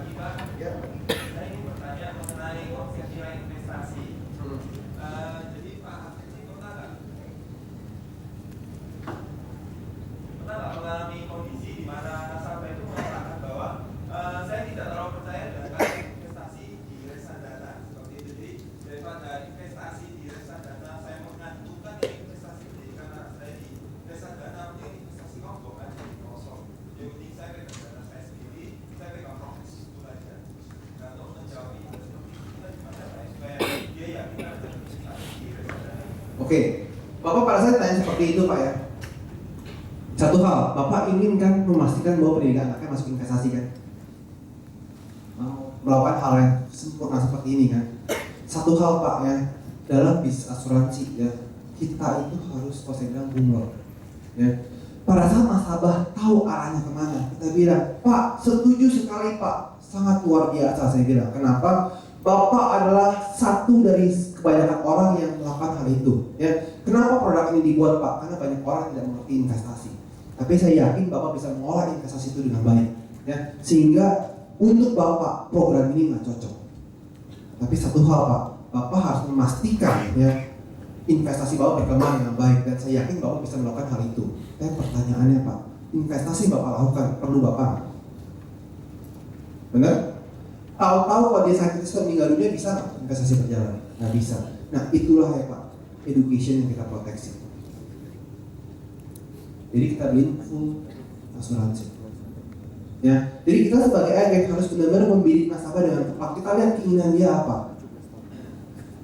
pagi Pak. Ya. Saya ingin bertanya mengenai konsep nilai investasi. Jadi Pak Hafiz ini pernah nggak mengalami kondisi di mana nasabah itu mengatakan bahwa saya tidak terlalu percaya dengan investasi di reksadana seperti itu. Jadi daripada investasi di reksadana, saya menggantungkan investasi pendidikan anak saya di reksadana, mungkin investasi kelompok kan jadi kosong. Yang penting saya pegang dana saya sendiri, saya pegang profesi itu aja. Nah, untuk menjawab itu seperti kita gimana Pak supaya dia yakin ada investasi di reksadana. Oke, Bapak pada saat tanya seperti itu Pak ya. Satu hal, Bapak ingin kan memastikan bahwa pendidikan anaknya masuk investasi kan? Melakukan hal yang sempurna seperti ini kan? Satu hal Pak ya, dalam bisnis asuransi ya, kita itu harus konsekuen bunga ya. Pada saat nasabah tahu arahnya kemana, kita bilang, Pak setuju sekali Pak, sangat luar biasa saya bilang. Kenapa? Bapak adalah satu dari kebanyakan orang yang melakukan hal itu ya. Kenapa produk ini dibuat Pak? Karena banyak orang tidak mengerti investasi. Tapi saya yakin Bapak bisa mengolah investasi itu dengan baik ya. Sehingga untuk Bapak program ini nggak cocok. Tapi satu hal Pak, Bapak harus memastikan ya investasi Bapak berkembang dengan baik, dan saya yakin Bapak bisa melakukan hal itu. Dan pertanyaannya Pak, investasi Bapak lakukan perlu Bapak? Benar? Tahu-tahu kalau dia sakit terus meninggal dunia bisa nggak investasi berjalan? Nggak bisa. Nah itulah ya Pak, education yang kita proteksi. Jadi kita beli full asuransi. Ya, jadi kita sebagai agen harus benar-benar membidik nasabah dengan tepat. Kita lihat keinginan dia apa.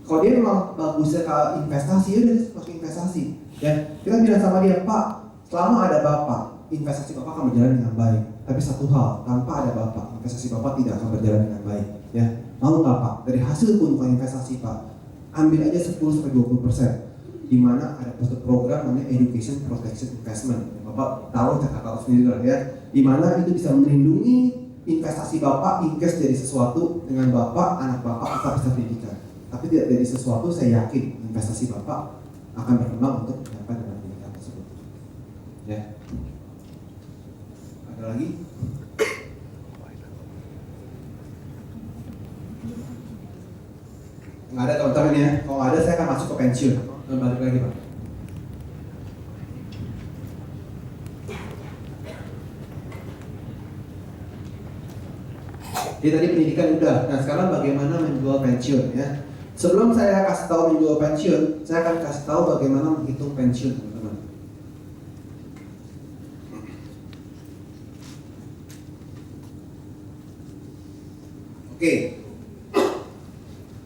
Kalau dia memang bagusnya ke investasi, ya udah pakai investasi. Ya, kita bilang sama dia, Pak, selama ada Bapak, investasi Bapak akan berjalan dengan baik. Tapi satu hal, tanpa ada Bapak, investasi Bapak tidak akan berjalan dengan baik. Ya, mau nggak Pak? Dari hasil keuntungan investasi Pak, ambil aja 10-20%. Di mana ada program namanya Education Protection Investment. Bapak tahu kata sendiri lah ya. Di mana itu bisa melindungi investasi Bapak in case jadi sesuatu dengan Bapak, anak Bapak tetap bisa pendidikan. Tapi tidak jadi sesuatu, saya yakin investasi Bapak akan berkembang untuk mencapai dengan pendidikan tersebut. Ya. Ada lagi? Nggak ada teman-teman ya. Kalau ada saya akan masuk ke pensiun. Balik lagi Pak. Jadi tadi pendidikan udah. Nah sekarang bagaimana menjual pensiun ya. Sebelum saya kasih tahu menjual pensiun, saya akan kasih tahu bagaimana menghitung pensiun teman-teman. Oke.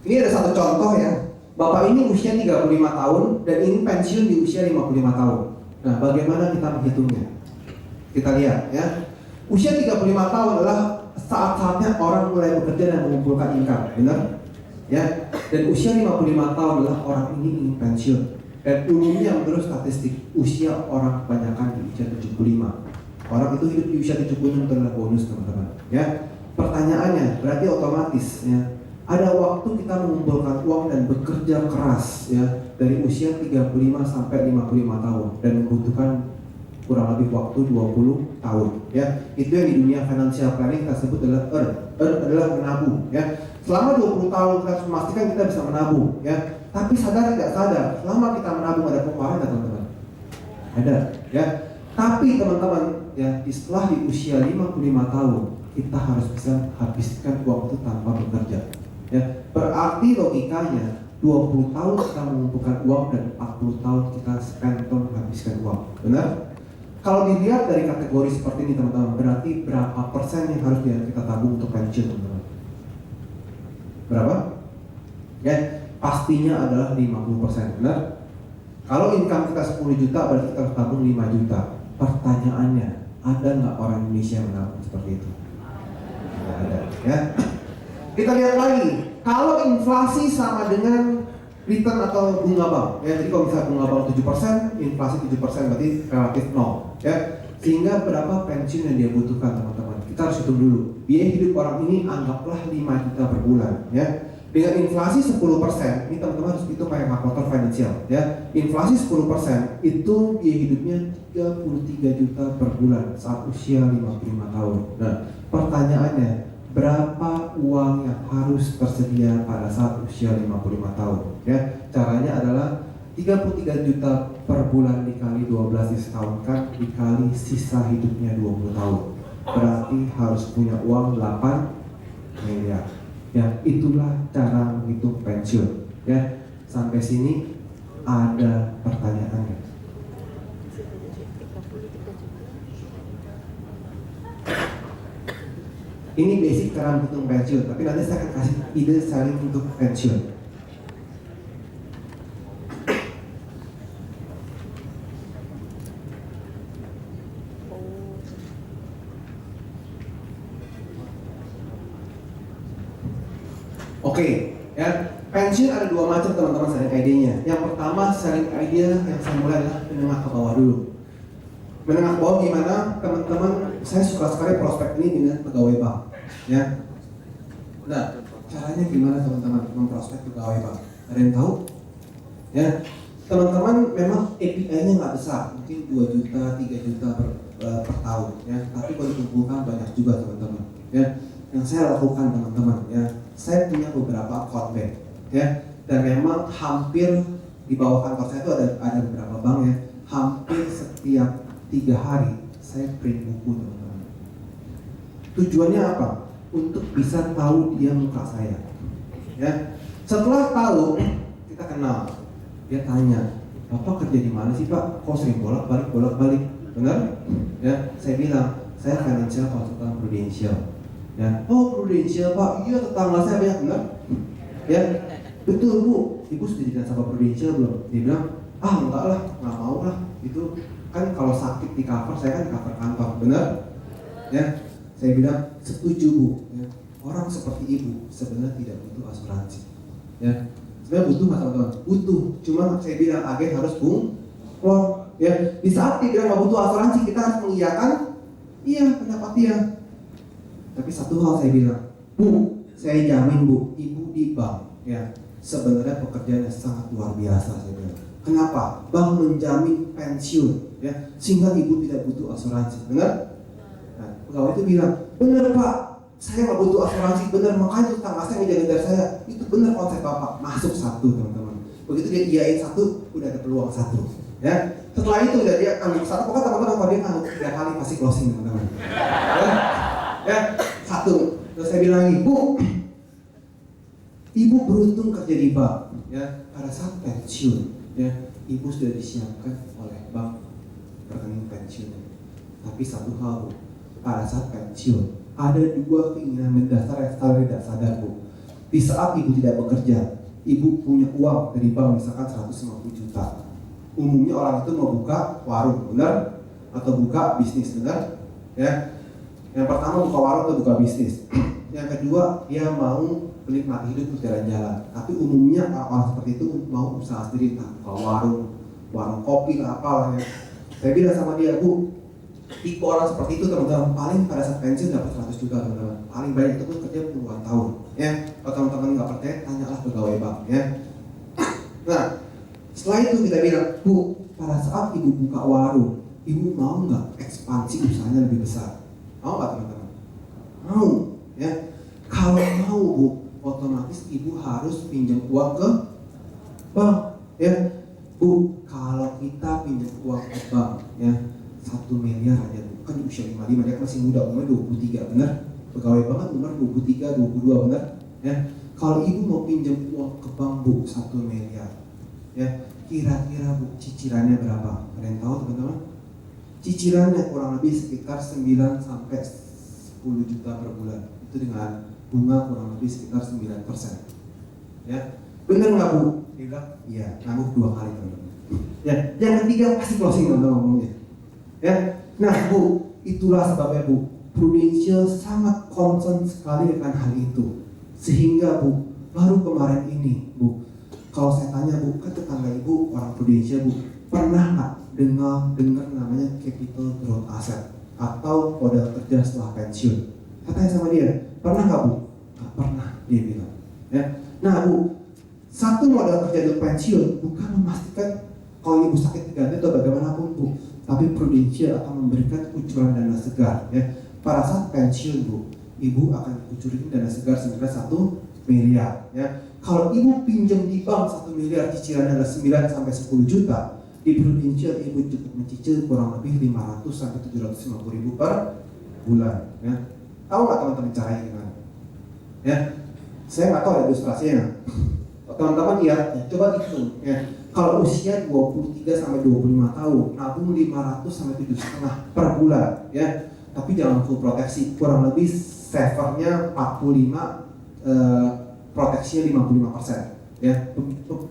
Ini ada satu contoh ya. Bapak ini usia 35 tahun dan ingin pensiun di usia 55 tahun. Nah, bagaimana kita menghitungnya? Kita lihat ya. Usia 35 tahun adalah saat-saatnya orang mulai bekerja dan mengumpulkan income, benar? Ya. Dan usia 55 tahun adalah orang ini ingin pensiun. Dan umumnya menurut statistik, usia orang kebanyakan di usia 75. Orang itu hidup di usia 76 itu adalah bonus, teman-teman. Ya. Pertanyaannya, berarti otomatis ya. Ada waktu kita mengumpulkan uang dan bekerja keras ya dari usia 35 sampai 55 tahun dan membutuhkan kurang lebih waktu 20 tahun ya. Itu yang di dunia financial planning kita sebut adalah earn adalah menabung ya. Selama 20 tahun kita harus memastikan kita bisa menabung ya. Tapi sadar tidak sadar, selama kita menabung ada pengeluaran teman-teman. Ada ya. Tapi teman-teman ya, setelah di usia 55 tahun kita harus bisa habiskan uang itu tanpa bekerja. Ya, berarti logikanya 20 tahun kita mengumpulkan uang dan 40 tahun kita spend untuk menghabiskan uang. Benar? Kalau dilihat dari kategori seperti ini teman-teman, berarti berapa persen yang harus kita tabung untuk pensiun teman-teman? Berapa? Ya, pastinya adalah 50%, benar? Kalau income kita 10 juta berarti kita harus tabung 5 juta. Pertanyaannya, ada nggak orang Indonesia yang menabung seperti itu? Tidak ada, ya. Kita lihat lagi, kalau inflasi sama dengan return atau bunga bank, ya, jadi kalau misalnya bunga bank 7%, inflasi 7% berarti relatif 0, ya. Sehingga berapa pensiun yang dia butuhkan teman-teman? Kita harus hitung dulu. Biaya hidup orang ini anggaplah 5 juta per bulan, ya. Dengan inflasi 10%, ini teman-teman harus hitung pakai kalkulator finansial, ya. Inflasi 10% itu biaya hidupnya 33 juta per bulan saat usia 55 tahun. Nah, pertanyaannya, berapa uang yang harus tersedia pada saat usia 55 tahun ya. Caranya adalah 33 juta per bulan dikali 12 disetahunkan dikali sisa hidupnya 20 tahun. Berarti harus punya uang 8 miliar. Ya, itulah cara menghitung pensiun ya. Sampai sini ada pertanyaan nggak? Ini basic cara menghitung pensiun, tapi nanti saya akan kasih ide saling untuk pensiun. Oke, ya, pensiun ada dua macam teman-teman sharing idenya. Yang pertama sharing idea yang saya mulai adalah menengah ke bawah dulu. Menengah ke bawah gimana? Teman-teman, saya suka sekali prospek ini dengan pegawai bank. Ya. Nah, caranya gimana teman-teman memprospek pegawai bank? Ada yang tahu? Ya, teman-teman memang API-nya nggak besar, mungkin 2 juta, 3 juta per tahun. Ya, tapi kalau dikumpulkan banyak juga teman-teman. Ya, yang saya lakukan teman-teman, ya, saya punya beberapa account bank, ya, dan memang hampir di bawah kantor saya itu ada beberapa bank ya, hampir setiap 3 hari saya print buku teman-teman. Tujuannya apa? Untuk bisa tahu dia muka saya. Ya. Setelah tahu, kita kenal. Dia tanya, "Bapak kerja di mana sih Pak? Kok sering bolak-balik?" Benar? Ya, saya bilang, "Saya financial consultant Prudential." Ya, "Oh Prudential Pak, iya tetangga saya banyak." Benar? Ya, "Betul Bu, Ibu sudah dikenal sama Prudential belum?" Dia bilang, "Ah enggak lah, nggak mau lah. Itu kan kalau sakit di cover, saya kan di cover kantor." Benar? Ya. Saya bilang, "Setuju Bu, ya, orang seperti Ibu sebenarnya tidak butuh asuransi." Ya, sebenarnya butuh nggak teman-teman? Butuh, cuma saya bilang agen harus bungkol. Ya, di saat dia bilang nggak butuh asuransi, kita harus mengiyakan, iya pendapat dia. Tapi satu hal saya bilang, "Bu, saya jamin Bu, Ibu di bank, ya, sebenarnya pekerjaannya sangat luar biasa." Saya bilang, "Kenapa? Bank menjamin pensiun, ya, sehingga Ibu tidak butuh asuransi." Benar? Nah, pegawai itu bilang, "Benar Pak, saya nggak butuh asuransi." Benar, makanya tetangga saya ngejar-ngejar saya. Itu benar konsep Bapak. Masuk satu teman-teman. Begitu dia iyain satu, udah ada peluang satu. Ya, setelah itu udah dia anggap satu. Pokoknya teman-teman kalau dia anggap 3 kali pasti closing teman-teman. Ya, satu. Terus saya bilang lagi, "Bu, Ibu beruntung kerja di bank. Ya, pada saat pensiun, ya, Ibu sudah disiapkan oleh bank rekening pensiunnya. Tapi satu hal Bu, pada saat pensiun ada 2 keinginan mendasar yang sadar tidak sadar Bu. Di saat Ibu tidak bekerja, Ibu punya uang dari bank misalkan 150 juta. Umumnya orang itu mau buka warung, benar? Atau buka bisnis, benar? Ya. Yang pertama buka warung atau buka bisnis. Yang kedua dia mau menikmati hidup untuk jalan-jalan. Tapi umumnya orang seperti itu mau usaha sendiri, buka warung kopi lah apalah ya. Saya bilang sama dia, "Bu, tipe orang seperti itu teman-teman paling pada saat pensiun dapat 100 juta teman-teman. Paling banyak itu pun kerja puluhan tahun. Ya, kalau teman-teman nggak percaya, tanyalah pegawai bank. Ya. Nah, setelah itu kita bilang, "Bu, pada saat Ibu buka warung, Ibu mau nggak ekspansi usahanya lebih besar? Mau nggak teman-teman?" Mau. Ya. Kalau mau Bu, otomatis Ibu harus pinjam uang ke bank. Ya, Bu, kalau kita pinjam uang ke bank, ya, 1 miliar aja Bu, kan di usia 55, dia masih muda, umurnya 23, benar? Pegawai banget umur 23, 22, benar? Ya, kalau Ibu mau pinjam uang ke bank Bu, 1 miliar, ya, kira-kira Bu, cicilannya berapa? Ada yang tahu teman-teman? Cicilannya kurang lebih sekitar 9 sampai 10 juta per bulan. Itu dengan bunga kurang lebih sekitar 9%. Ya, benar nggak Bu? Dia bilang, "Iya." Ngangguk 2 kali teman-teman. Ya, yang ketiga pasti closing teman-teman ngomongnya. Ya, nah Bu, itulah sebabnya Bu, Prudential sangat concern sekali dengan hal itu. Sehingga Bu, baru kemarin ini Bu, kalau saya tanya Bu, kan tetangga Ibu orang Prudential Bu, pernah nggak dengar namanya capital growth asset atau modal kerja setelah pensiun? Saya tanya sama dia, "Pernah nggak Bu?" "Nggak pernah," dia bilang. Ya, nah Bu, satu modal kerja untuk pensiun bukan memastikan kalau Ibu sakit diganti atau bagaimanapun Bu, tapi Prudential akan memberikan kucuran dana segar. Ya, pada saat pensiun Bu, ibu akan dikucurin dana segar senilai 1 miliar. Ya, kalau ibu pinjam di bank 1 miliar cicilan adalah 9 sampai 10 juta, di Prudential ibu cukup mencicil kurang lebih 500 sampai 750 ribu per bulan. Ya, tahu nggak teman-teman caranya gimana? Ya, saya nggak tahu ya ilustrasinya. Teman-teman lihat, ya, coba hitung. Ya, kalau usia 23 sampai 25 tahun, nabung 500 sampai 7,5 per bulan. Ya, tapi jangan full proteksi, kurang lebih savernya 45, proteksinya 55%. Ya,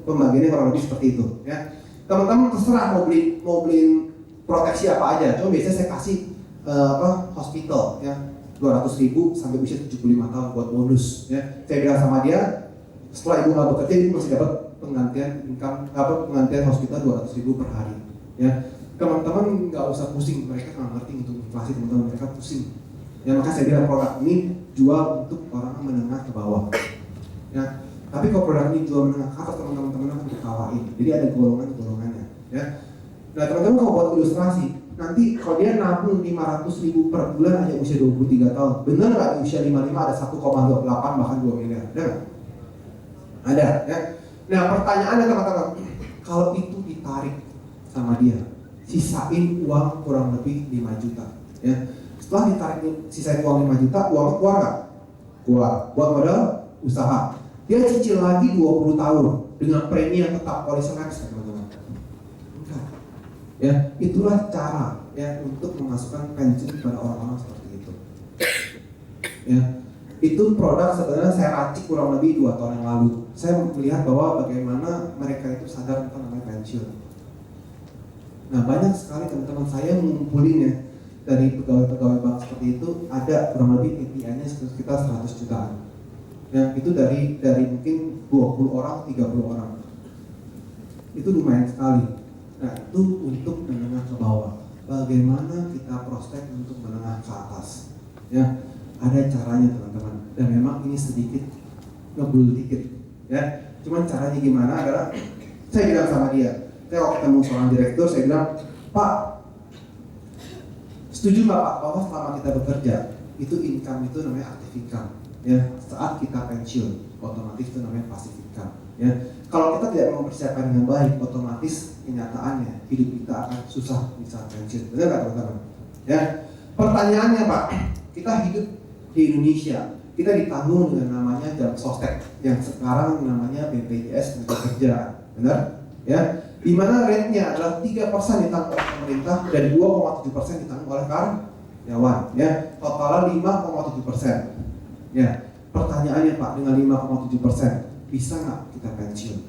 pembagiannya kurang lebih seperti itu. Ya, teman-teman terserah mau beli proteksi apa aja. Cuma biasanya saya kasih hospital, ya, 200.000 sampai usia 75 tahun buat bonus. Ya, saya bilang sama dia, setelah ibu nggak bekerja, ibu masih dapat penggantian income, penggantian hospital 200.000 per hari. Ya, teman-teman nggak usah pusing, mereka nggak ngerti untuk inflasi, teman-teman, mereka pusing. Ya, maka saya bilang produk ini jual untuk orang menengah ke bawah. Ya, tapi kalau produk ini jual menengah ke atas, teman-teman akan dikalahin. Jadi ada golongannya. Ya, nah teman-teman kalau buat ilustrasi, nanti kalau dia nabung 500.000 per bulan hanya usia 23 tahun, benar nggak di usia 55 ada 1,28 bahkan 2 miliar? Ada nggak? Ada. Ya. Nah pertanyaannya teman-teman, kalau itu ditarik sama dia, sisain uang kurang lebih 5 juta. Ya. Setelah ditarik sisain uang 5 juta, uang keluar nggak? Keluar. Buat modal usaha. Dia cicil lagi 20 tahun dengan premi yang tetap polis seleks, teman-teman. Enggak. Ya, itulah cara ya untuk memasukkan pensiun kepada orang-orang seperti itu. Ya, itu produk sebenarnya saya racik kurang lebih 2 tahun yang lalu. Saya melihat bahwa bagaimana mereka itu sadar tentang namanya pensiun. Nah, banyak sekali teman-teman saya mengumpulinnya dari pegawai-pegawai bank seperti itu, ada kurang lebih KPI-nya sekitar 100 jutaan. Ya, itu dari mungkin 20 orang, 30 orang. Itu lumayan sekali. Nah, itu untuk menengah ke bawah. Bagaimana kita prospek untuk menengah ke atas? Ya, ada caranya teman-teman. Dan memang ini sedikit ngebul dikit. Ya, cuman caranya gimana adalah saya bilang sama dia. Saya waktu ketemu seorang direktur, saya bilang, Pak, setuju nggak Pak bahwa selama kita bekerja itu income itu namanya active income. Ya, saat kita pensiun otomatis itu namanya passive income. Ya, kalau kita tidak mempersiapkan dengan baik, otomatis kenyataannya hidup kita akan susah di saat pensiun. Benar nggak teman-teman? Ya, pertanyaannya Pak, kita hidup di Indonesia, kita ditanggung dengan namanya jam sostek yang sekarang namanya BPJS Ketenagakerjaan. Benar? Ya, di mana rate-nya adalah 3% ditanggung oleh pemerintah dan 2,7% ditanggung oleh karyawan. Ya, totalnya 5,7%. Ya, pertanyaannya Pak, dengan 5,7% bisa nggak kita pensiun?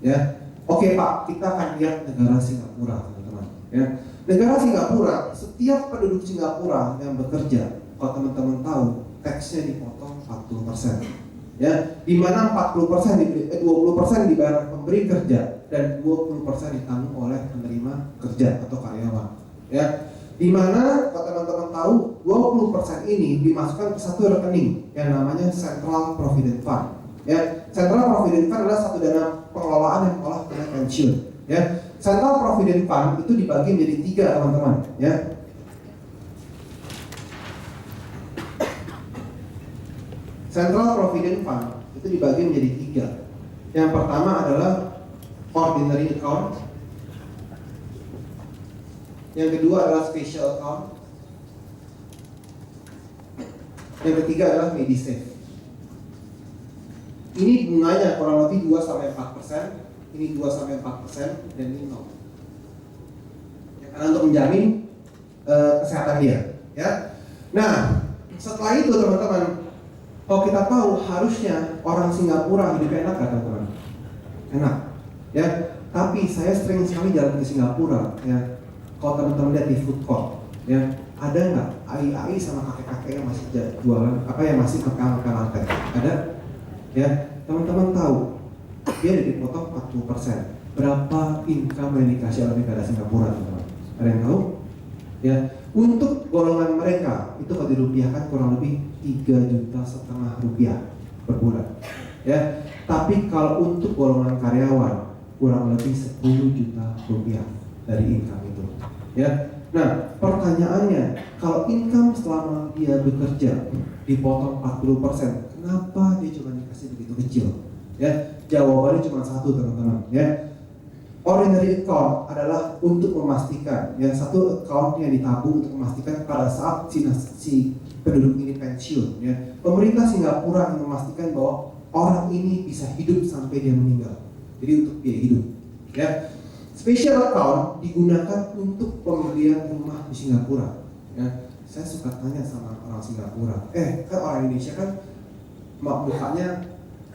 Ya, oke Pak, kita akan lihat negara Singapura, teman-teman. Ya, negara Singapura, setiap penduduk Singapura yang bekerja, kalau teman-teman tahu, tax-nya dipotong 40%. Ya, di mana 20% dibayar pemberi kerja dan 20% ditanggung oleh penerima kerja atau karyawan. Ya, di mana kalau teman-teman tahu 20% ini dimasukkan ke satu rekening yang namanya Central Provident Fund. Ya, Central Provident Fund adalah satu dana pengelolaan yang mengolah dana pensiun. Ya, Central Provident Fund itu dibagi menjadi 3 teman-teman. Ya, Central Provident Fund itu dibagi menjadi 3. Yang pertama adalah ordinary account. Yang kedua adalah special account. Yang ketiga adalah MediSave. Ini bunganya kurang lebih 2-4%, ini 2-4% dan ini 0. Ya, karena untuk menjamin kesehatan dia. Ya. Nah, setelah itu teman-teman, kalau kita tahu harusnya orang Singapura hidup enak kan teman-teman? Enak. Ya. Tapi saya sering sekali jalan ke Singapura. Ya. Kalau teman-teman lihat di food court, ya, ada nggak AI sama kakek-kakek yang masih jualan yang masih makan lantai? Ada? Ya, teman-teman tahu dia dipotong 40%. Berapa income yang dikasih oleh negara Singapura, teman-teman? Ada yang tahu? Ya, untuk golongan mereka itu kalau dirupiahkan kurang lebih 3,5 juta rupiah per bulan. Ya, tapi kalau untuk golongan karyawan kurang lebih 10 juta rupiah dari income itu. Ya, Nah, pertanyaannya, kalau income selama dia bekerja dipotong 40%, kenapa dia cuma dikasih begitu kecil? Ya, jawabannya cuma satu teman-teman. Ya, ordinary account adalah untuk memastikan, yang satu account yang ditabung untuk memastikan pada saat si penduduk ini pensiun. Ya, pemerintah Singapura ingin memastikan bahwa orang ini bisa hidup sampai dia meninggal. Jadi untuk biaya hidup. Ya, special account digunakan untuk pembelian rumah di Singapura. Ya, saya suka tanya sama orang Singapura, kan orang Indonesia kan mukanya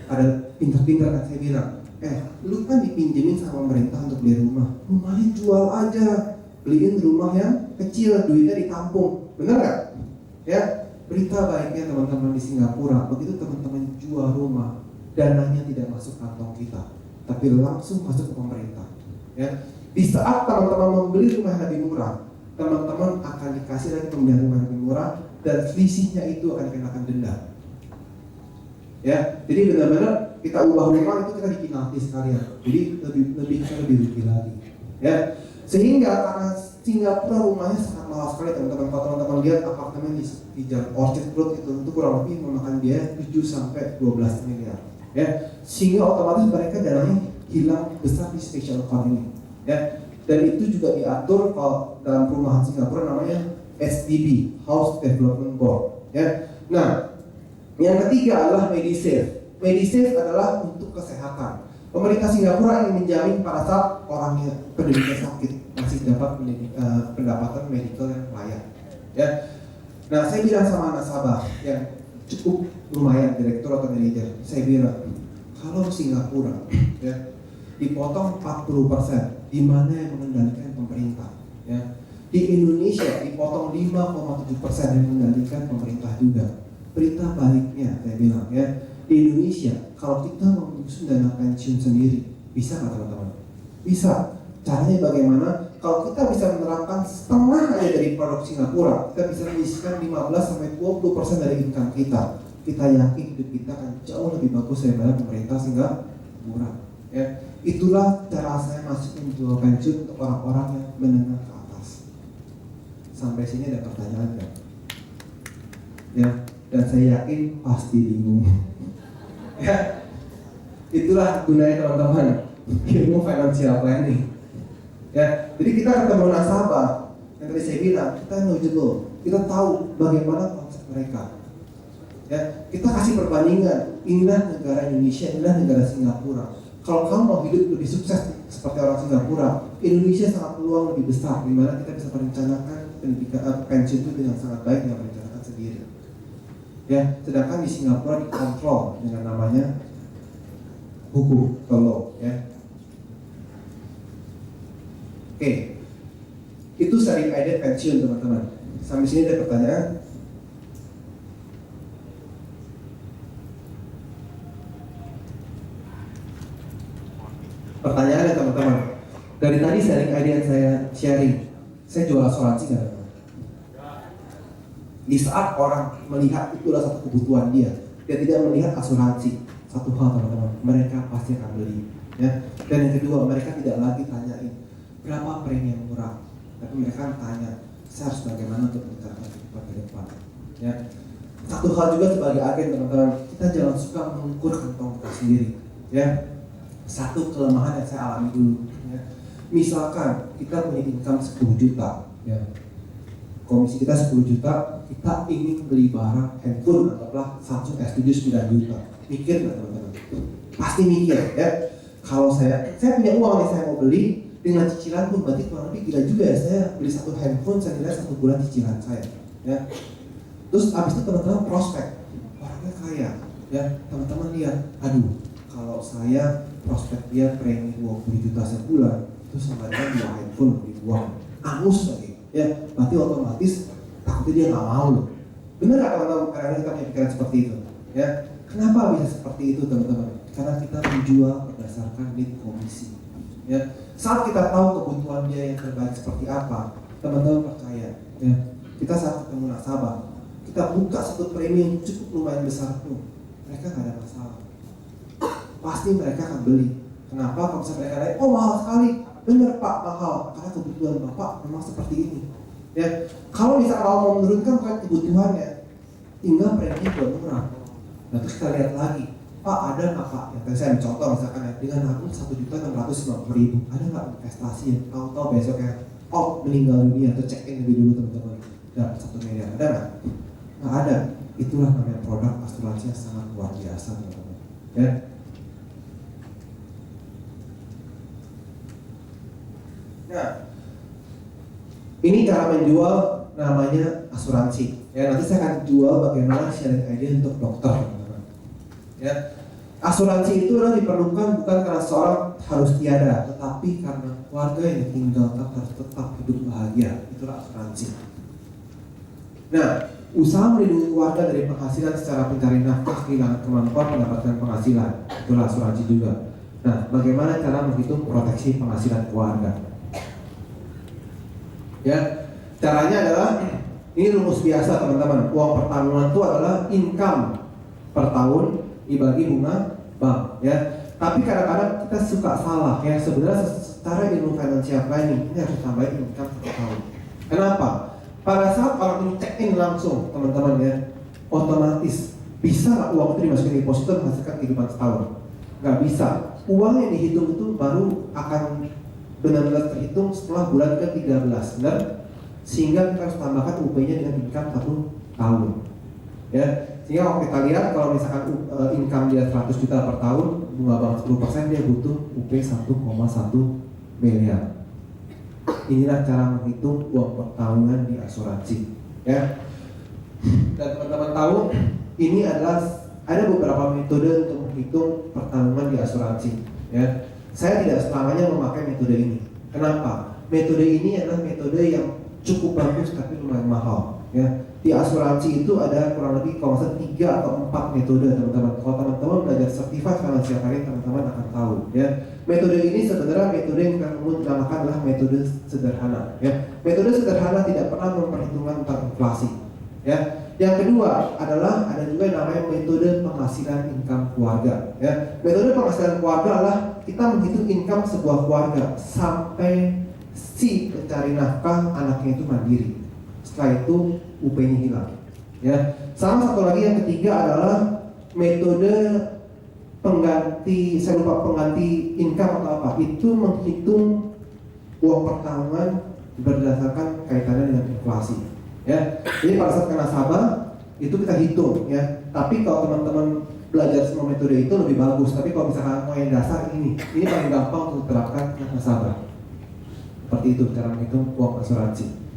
ada pintar-pintar kan, saya bilang, lu kan dipinjemin sama pemerintah untuk beli rumah, rumahnya jual aja, beliin rumah yang kecil, duitnya ditampung, bener nggak? Ya, berita baiknya teman-teman di Singapura, begitu teman-teman jual rumah, dananya tidak masuk kantong kita, tapi langsung masuk ke pemerintah. Ya, di saat teman-teman membeli rumah yang lebih murah, teman-teman akan dikasih lagi pembelian rumah yang lebih murah, dan selisihnya itu akan dikenakan denda. Ya, jadi benar-benar kita ubah rumah itu kita dipenalti sekalian. Jadi lebih rugi lagi. Ya, sehingga karena Singapura rumahnya sangat mahal sekali teman-teman. Kalau teman-teman lihat apartemen di Jalan Orchard Road itu kurang lebih memakan biaya 7 sampai 12 miliar. Ya, sehingga otomatis mereka dananya hilang besar di special account ini. Ya, dan itu juga diatur kalau dalam perumahan Singapura namanya SDB, House Development Board. Ya, nah. Yang ketiga adalah Medisave. Medisave adalah untuk kesehatan. Pemerintah Singapura ingin menjamin pada saat orangnya penderita sakit masih dapat pendapatan medical yang layak. Ya. Nah, saya bilang sama nasabah yang cukup lumayan, direktur atau manajer, saya bilang kalau Singapura ya dipotong 40%, di mana yang mengendalikan pemerintah? Ya. Di Indonesia dipotong 5,7% yang mengendalikan pemerintah juga. Berita baiknya saya bilang ya, di Indonesia kalau kita menyusun dana pensiun sendiri, bisa nggak teman-teman? Bisa. Caranya bagaimana? Kalau kita bisa menerapkan setengah aja dari produk Singapura, kita bisa menyisihkan 15-20% dari income kita. Kita yakin hidup kita akan jauh lebih bagus daripada pemerintah Singapura. Ya, itulah cara saya masuk menjual pensiun untuk orang-orang yang menengah ke atas. Sampai sini ada pertanyaan nggak? Ya. Dan saya yakin pasti bingung. Ya, itulah gunanya teman-teman ilmu financial planning. Ya, jadi kita ketemu nasabah yang tadi saya bilang kita knowledgeable, kita tahu bagaimana konsep mereka. Ya, kita kasih perbandingan, inilah negara Indonesia, inilah negara Singapura. Kalau kamu mau hidup lebih sukses seperti orang Singapura, Indonesia sangat peluang lebih besar, di mana kita bisa merencanakan pendidikan pensiun itu dengan sangat baik dengan merencanakan sendiri. Ya, sedangkan di Singapura dikontrol dengan namanya hukum atau law. Ya. Oke, itu sharing idea pensiun teman-teman. Sampai sini ada pertanyaan? Pertanyaan ya teman-teman. Dari tadi sharing idea yang saya sharing, saya jual asuransi nggak? Di saat orang melihat itulah satu kebutuhan dia tidak melihat asuransi, satu hal teman-teman, mereka pasti akan beli. Ya. Dan yang kedua, mereka tidak lagi tanyain berapa premi yang murah, tapi mereka tanya saya harus bagaimana untuk mencapai kehidupan ke depan. Ya. Satu hal juga sebagai agen teman-teman, kita jangan suka mengukur kantong kita sendiri. Ya. Satu kelemahan yang saya alami dulu. Ya. Misalkan kita punya income 10 juta, ya. Komisi kita 10 juta, kita ingin beli barang handphone, anggaplah Samsung S7 9 juta. Mikir nggak teman-teman? Pasti mikir ya. Kalau saya punya uang nih, saya mau beli dengan cicilan pun berarti kurang lebih gila juga ya. Saya beli satu handphone, saya nilai 1 bulan cicilan saya. Ya. Terus abis itu teman-teman prospek, orangnya kaya. Ya, teman-teman lihat, aduh, kalau saya prospek dia premi 20 juta sebulan, itu sama dengan 2 handphone dibuang, angus lagi. Ya, berarti otomatis takutnya dia nggak mau loh. Bener nggak teman-teman? Karena kita punya pikiran seperti itu. Ya, kenapa bisa seperti itu teman-teman? Karena kita menjual berdasarkan lead komisi. Ya, saat kita tahu kebutuhan dia yang terbaik seperti apa, teman-teman percaya. Ya, kita saat ketemu nasabah, kita buka satu premi yang cukup lumayan besar tuh, mereka nggak ada masalah. Pasti mereka akan beli. Kenapa? Kalau misalnya mereka lihat, oh mahal sekali. Bener Pak, mahal, karena kebutuhan Bapak memang seperti ini. Ya, kalau misalnya mau menurunkan bukan kebutuhannya, tinggal preminya udah murah. Nah terus kita lihat lagi, Pak ada nggak Pak? Ya, saya contoh misalkan ya, dengan aku 1.650.000, ada nggak investasi yang tahu-tahu besoknya meninggal dunia atau check in lebih dulu teman-teman, dapat 1 miliar, ada nggak? Nggak ada. Itulah namanya produk asuransi yang sangat luar biasa teman-teman. Ya. Nah, ini cara menjual namanya asuransi. Ya, nanti saya akan jual bagaimana sharing idea untuk dokter, teman-teman. Ya, asuransi itu adalah diperlukan bukan karena seorang harus tiada, tetapi karena keluarga yang ditinggalkan harus tetap hidup bahagia. Itulah asuransi. Nah, usaha melindungi keluarga dari penghasilan secara pencari nafkah kehilangan kemampuan mendapatkan penghasilan. Itulah asuransi juga. Nah, bagaimana cara menghitung proteksi penghasilan keluarga? Ya, caranya adalah ini rumus biasa teman-teman. Uang pertanggungan itu adalah income per tahun dibagi bunga bank. Ya, tapi kadang-kadang kita suka salah. Ya, sebenarnya secara ilmu financial planning ini harus tambahin income per tahun. Kenapa? Pada saat orang ini check in langsung teman-teman ya, otomatis bisa nggak uang itu dimasukin di deposito menghasilkan kehidupan setahun? Nggak bisa. Uang yang dihitung itu baru akan benar-benar terhitung setelah bulan ke-13, benar? Sehingga kita harus tambahkan UP-nya dengan income 1 tahun. Ya, sehingga kalau kita lihat kalau misalkan income dia 100 juta per tahun, bunga bank 10% dia butuh UP 1,1 miliar. Inilah cara menghitung uang pertahunan di asuransi. Ya. Dan teman-teman tahu ini adalah ada beberapa metode untuk menghitung pertanggungan di asuransi. Ya. Saya tidak selamanya memakai metode ini. Kenapa? Metode ini adalah metode yang cukup bagus tapi lumayan mahal. Ya. Di asuransi itu ada kurang lebih kalau misalnya 3 atau 4 metode teman-teman. Kalau teman-teman belajar Certified Financial Planning, teman-teman akan tahu. Ya. Metode ini sebenarnya metode yang kita namakan adalah metode sederhana. Ya. Metode sederhana tidak pernah memperhitungkan tentang inflasi. Ya. Yang kedua adalah ada juga yang namanya metode penghasilan income keluarga. Ya. Metode penghasilan keluarga adalah kita menghitung income sebuah keluarga sampai si pencari nafkah anaknya itu mandiri. Setelah itu UP-nya hilang. Ya. Sama satu lagi yang ketiga adalah metode pengganti, saya lupa pengganti income atau apa. Itu menghitung uang pertanggungan berdasarkan kaitannya dengan inflasi. Ya, jadi pada saat ke nasabah itu kita hitung ya. Tapi kalau teman-teman belajar semua metode itu lebih bagus. Tapi kalau misalkan mau yang dasar ini paling gampang untuk diterapkan ke nasabah. Seperti itu cara menghitung uang asuransi.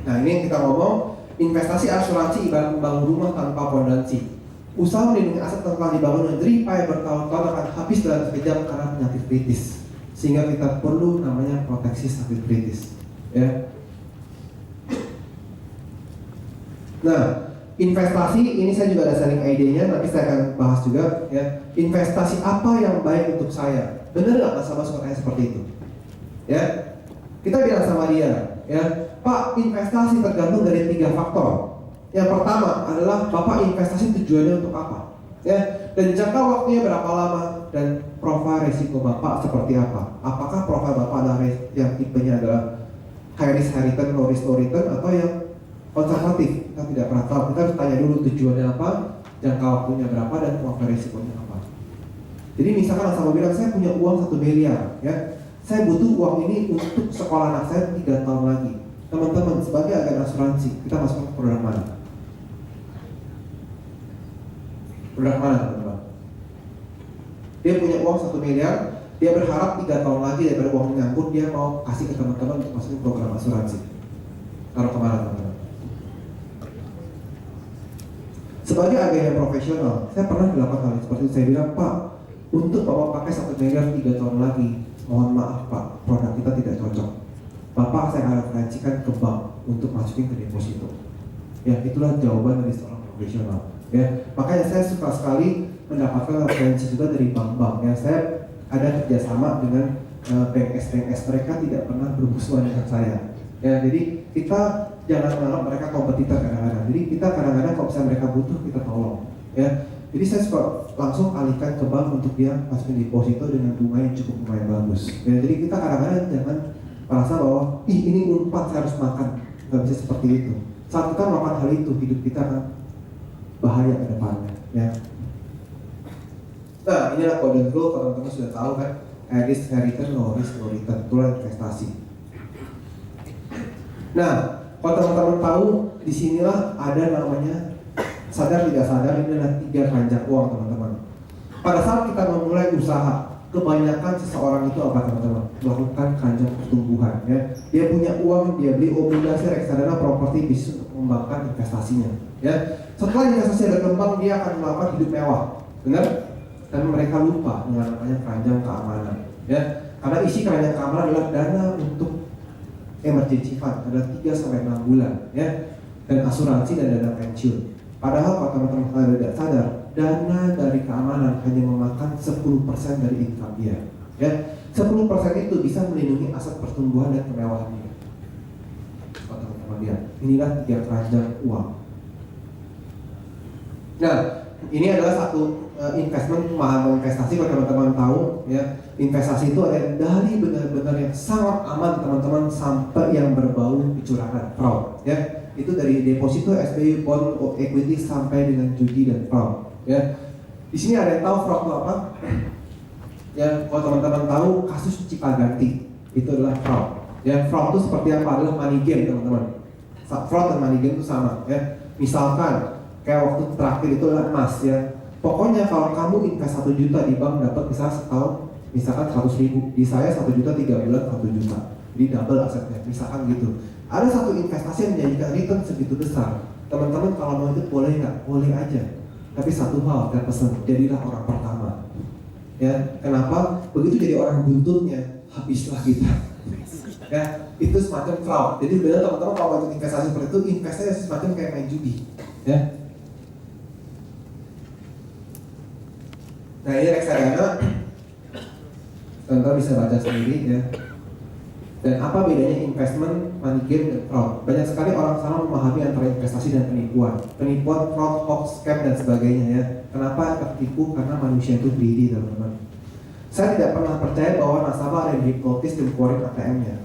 Nah ini yang kita ngomong investasi asuransi ibarat membangun rumah tanpa fondasi. Usaha melindungi aset yang telah dibangun dengan jerih payah bertahun-tahun akan habis dalam sekejap karena penyakit kritis. Sehingga kita perlu namanya proteksi sakit kritis. Ya. Nah, investasi ini saya juga ada sharing idenya, nanti saya akan bahas juga. Ya. Investasi apa yang baik untuk saya? Benar nggak nasabah suka tanya seperti itu? Ya, kita bilang sama dia, ya, Pak, investasi tergantung dari 3 faktor. Yang pertama adalah Bapak investasi tujuannya untuk apa? Ya, dan jangka waktunya berapa lama dan profil risiko Bapak seperti apa? Apakah profil Bapak adalah yang tipenya adalah high risk high return, low risk low return, atau yang konservatif? Kita tidak pernah tahu. Kita harus tanya dulu tujuannya apa, jangka waktunya berapa, dan profil risikonya apa. Jadi misalkan nasabah bilang saya punya uang 1 miliar, ya, saya butuh uang ini untuk sekolah anak saya 3 tahun lagi. Teman-teman, sebagai agen asuransi, kita masuk ke produk mana? Produk mana teman-teman? Dia punya uang 1 miliar, dia berharap 3 tahun lagi daripada uang nyangkut, dia mau kasih ke teman-teman untuk masukin program asuransi. Taruh kemana teman-teman? Sebagai agen yang profesional, saya pernah dilakukan hal seperti itu. Saya bilang, Pak, untuk Bapak pakai 1 miliar 3 tahun lagi, mohon maaf Pak, produk kita tidak cocok. Bapak saya akan referensikan ke bank untuk masukin ke deposito. Ya, itulah jawaban dari seorang profesional. Ya, makanya saya suka sekali mendapatkan referensi juga dari bank-bank. Ya, saya ada kerjasama dengan BNS mereka tidak pernah bermusuhan dengan saya. Ya, jadi kita jangan menganggap mereka kompetitor kadang-kadang. Jadi kita kadang-kadang kalau misalnya mereka butuh kita tolong. Ya, Jadi saya suka langsung alihkan ke bank untuk dia masukin deposito dengan bunga yang cukup lumayan bagus. Ya, jadi kita kadang-kadang jangan merasa bahwa ini umpan saya harus makan, nggak bisa seperti itu. Saat kita melakukan hal itu, hidup kita akan bahaya ke depannya. Ya. Nah, inilah golden rule, teman-teman sudah tahu kan, risk return, no risk no return, itulah investasi. Nah, kalau teman-teman tahu, disinilah ada namanya sadar tidak sadar, ini adalah 3 keranjang uang, teman-teman. Pada saat kita memulai usaha, kebanyakan seseorang itu apa, teman-teman? Melakukan keranjang pertumbuhan. Ya. Dia punya uang, dia beli obligasi, reksadana, properti, bisnis untuk mengembangkan investasinya. Ya. Setelah investasi berkembang, dia akan melakukan hidup mewah, benar? Dan mereka lupa dengan namanya keranjang keamanan. Ya. Karena isi keranjang keamanan adalah dana untuk emergency fund, ada 3-6 bulan, ya, dan asuransi dan dana pensiun. Padahal kalau teman-teman tidak sadar, dana dari keamanan hanya memakan 10% dari income dia. Ya, 10% itu bisa melindungi aset pertumbuhan dan kemewahan dia. Kalau teman-teman lihat, inilah 3 keranjang uang. Nah, ini adalah satu investment, pemahaman investasi. Kalau teman-teman tahu, ya, investasi itu ada dari benar-benar yang sangat aman, teman-teman, sampai yang berbau kecurangan, fraud. Ya. Itu dari deposito, SBY, bond, equity sampai dengan judi dan fraud. Ya, di sini ada yang tahu fraud itu apa? Ya, kalau teman-teman tahu kasus Cipaganti itu adalah fraud. Ya, fraud itu seperti apa? Adalah money game, teman-teman. Fraud dan money game itu sama. Ya, misalkan kayak waktu terakhir itu adalah emas. Ya, pokoknya kalau kamu invest 1 juta di bank dapat bisa setahun, misalkan 100.000. Di saya 1 juta 3 bulan 1 juta. Jadi double asetnya, misalkan gitu. Ada satu investasi yang menjanjikan return segitu besar. Teman-teman kalau mau ikut boleh nggak? Boleh aja. Tapi satu hal saya pesan, jadilah orang pertama. Ya, kenapa? Begitu jadi orang buntutnya, habislah kita. Ya, itu semacam fraud. Jadi benar teman-teman kalau ikut investasi seperti itu, investasi semacam kayak main judi. Ya. Nah, ini reksadana. Teman-teman bisa baca sendiri, ya. Dan apa bedanya investment, money game, dan fraud? Banyak sekali orang salah memahami antara investasi dan penipuan. Penipuan, fraud, hoax, scam, dan sebagainya, ya. Kenapa tertipu? Karena manusia itu greedy, teman-teman. Saya tidak pernah percaya bahwa nasabah ada yang dihipnotis dan keluarin ATM-nya.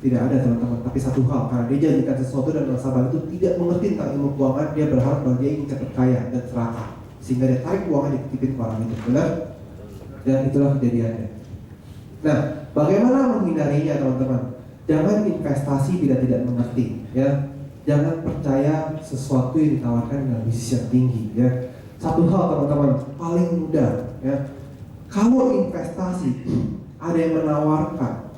Tidak ada, teman-teman. Tapi satu hal, karena dia janjikan sesuatu dan nasabah itu tidak mengerti tentang ilmu keuangan, dia berharap bahwa dia ingin cepat kaya dan serakah, sehingga dia tarik uangnya dititipin ke orang itu. Benar? Dan itulah kejadiannya. Nah, bagaimana menghindarinya, teman-teman? Jangan investasi bila tidak mengerti, ya. Jangan percaya sesuatu yang ditawarkan dengan bisnis yang tinggi, ya. Satu hal, teman-teman, paling mudah, ya. Kalau investasi ada yang menawarkan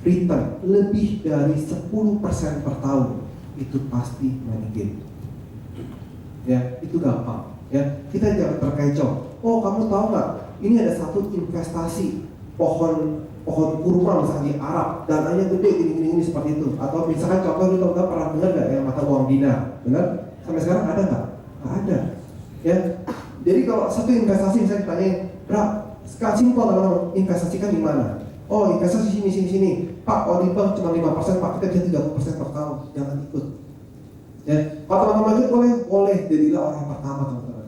return lebih dari 10% per tahun, itu pasti money game. Ya, itu gampang, ya. Kita jangan terkecoh. Oh, kamu tahu nggak? Ini ada satu investasi pohon kurma misalnya di Arab, dananya gede gini seperti itu. Atau misalkan contoh itu teman-teman pernah dengar nggak yang mata uang dinar, benar? Sampai sekarang ada nggak? Nggak ada. Ya, jadi kalau satu investasi misalnya ditanyain, sekarang simpel teman-teman, investasikan di mana? Oh, investasi sini. Pak, oh di bank cuma 5%, Pak, kita bisa 30% per tahun. Jangan ikut. Ya, kalau teman-teman ikut boleh, jadilah orang pertama, teman-teman.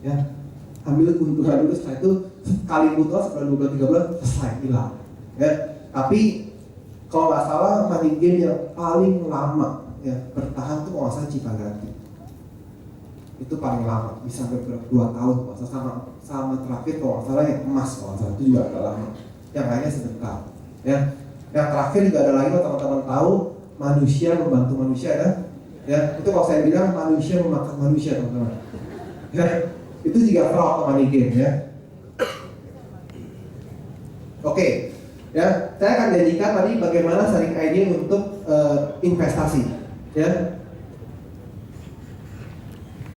Ya, ambil keuntungan dulu, setelah itu sekali putus setelah 2 bulan 3 bulan selesai, hilang. Ya, tapi kalau nggak salah money game yang paling lama ya bertahan tuh kalau nggak salah Cipaganti. Itu paling lama, bisa sampai 2 tahun. Sama terakhir kalau nggak salah yang emas, kalau nggak salah itu juga agak lama. Yang lainnya sebentar. Ya, yang terakhir juga ada lagi, kalau teman-teman tahu, manusia membantu manusia, ya. Ya, itu kalau saya bilang manusia memakan manusia, teman-teman. Ya, itu juga fraud money game, ya. Oke, ya, saya akan janjikan tadi bagaimana sharing idea untuk investasi, ya.